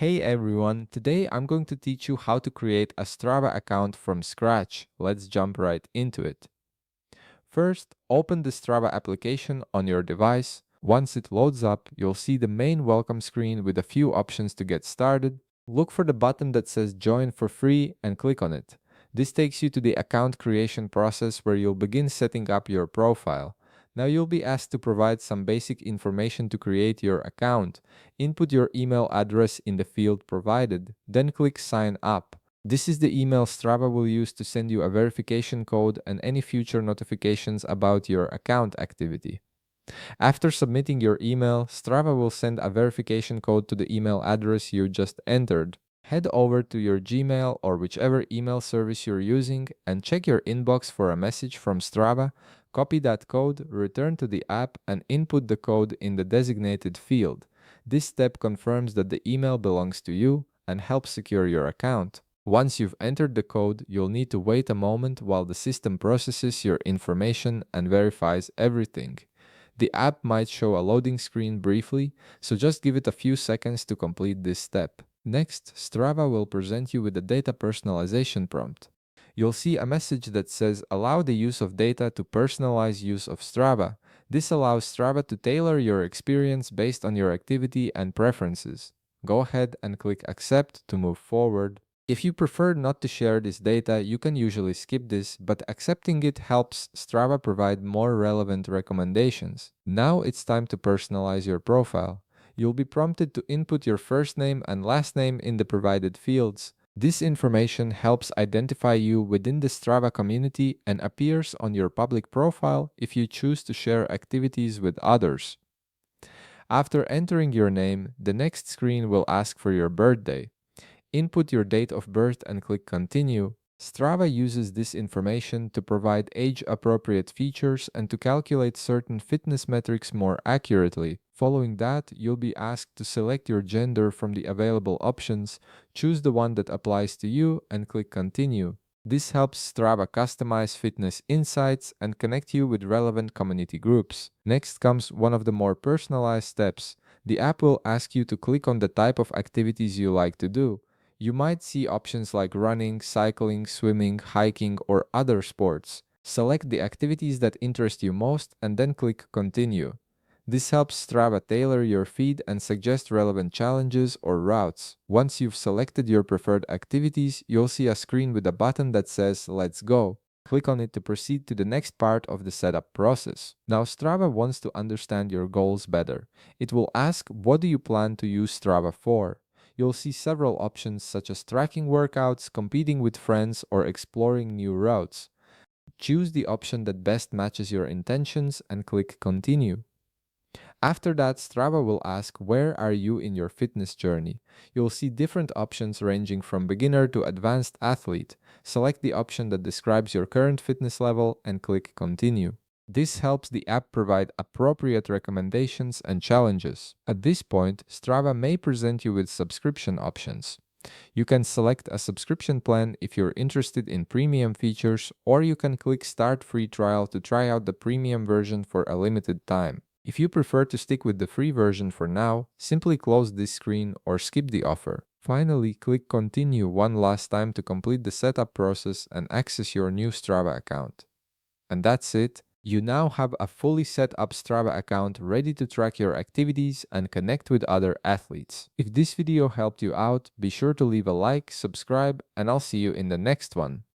Hey everyone, today I'm going to teach you how to create a Strava account from scratch. Let's jump right into it. First, open the Strava application on your device. Once it loads up, you'll see the main welcome screen with a few options to get started. Look for the button that says Join for free and click on it. This takes you to the account creation process where you'll begin setting up your profile. Now you'll be asked to provide some basic information to create your account. Input your email address in the field provided, then click Sign Up. This is the email Strava will use to send you a verification code and any future notifications about your account activity. After submitting your email, Strava will send a verification code to the email address you just entered. Head over to your Gmail or whichever email service you're using and check your inbox for a message from Strava. Copy that code, return to the app, and input the code in the designated field. This step confirms that the email belongs to you and helps secure your account. Once you've entered the code, you'll need to wait a moment while the system processes your information and verifies everything. The app might show a loading screen briefly, so just give it a few seconds to complete this step. Next, Strava will present you with a data personalization prompt. You'll see a message that says allow the use of data to personalize use of Strava. This allows Strava to tailor your experience based on your activity and preferences. Go ahead and click accept to move forward. If you prefer not to share this data, you can usually skip this, but accepting it helps Strava provide more relevant recommendations. Now it's time to personalize your profile. You'll be prompted to input your first name and last name in the provided fields. This information helps identify you within the Strava community and appears on your public profile if you choose to share activities with others. After entering your name, the next screen will ask for your birthday. Input your date of birth and click Continue. Strava uses this information to provide age-appropriate features and to calculate certain fitness metrics more accurately. Following that, you'll be asked to select your gender from the available options, choose the one that applies to you, and click Continue. This helps Strava customize fitness insights and connect you with relevant community groups. Next comes one of the more personalized steps. The app will ask you to click on the type of activities you like to do. You might see options like running, cycling, swimming, hiking, or other sports. Select the activities that interest you most and then click Continue. This helps Strava tailor your feed and suggest relevant challenges or routes. Once you've selected your preferred activities, you'll see a screen with a button that says Let's Go. Click on it to proceed to the next part of the setup process. Now Strava wants to understand your goals better. It will ask, what do you plan to use Strava for? You'll see several options such as tracking workouts, competing with friends, or exploring new routes. Choose the option that best matches your intentions and click Continue. After that, Strava will ask, where are you in your fitness journey? You'll see different options ranging from beginner to advanced athlete. Select the option that describes your current fitness level and click Continue. This helps the app provide appropriate recommendations and challenges. At this point, Strava may present you with subscription options. You can select a subscription plan if you're interested in premium features, or you can click Start Free Trial to try out the premium version for a limited time. If you prefer to stick with the free version for now, simply close this screen or skip the offer. Finally, click Continue one last time to complete the setup process and access your new Strava account. And that's it. You now have a fully set up Strava account ready to track your activities and connect with other athletes. If this video helped you out, be sure to leave a like, subscribe, and I'll see you in the next one.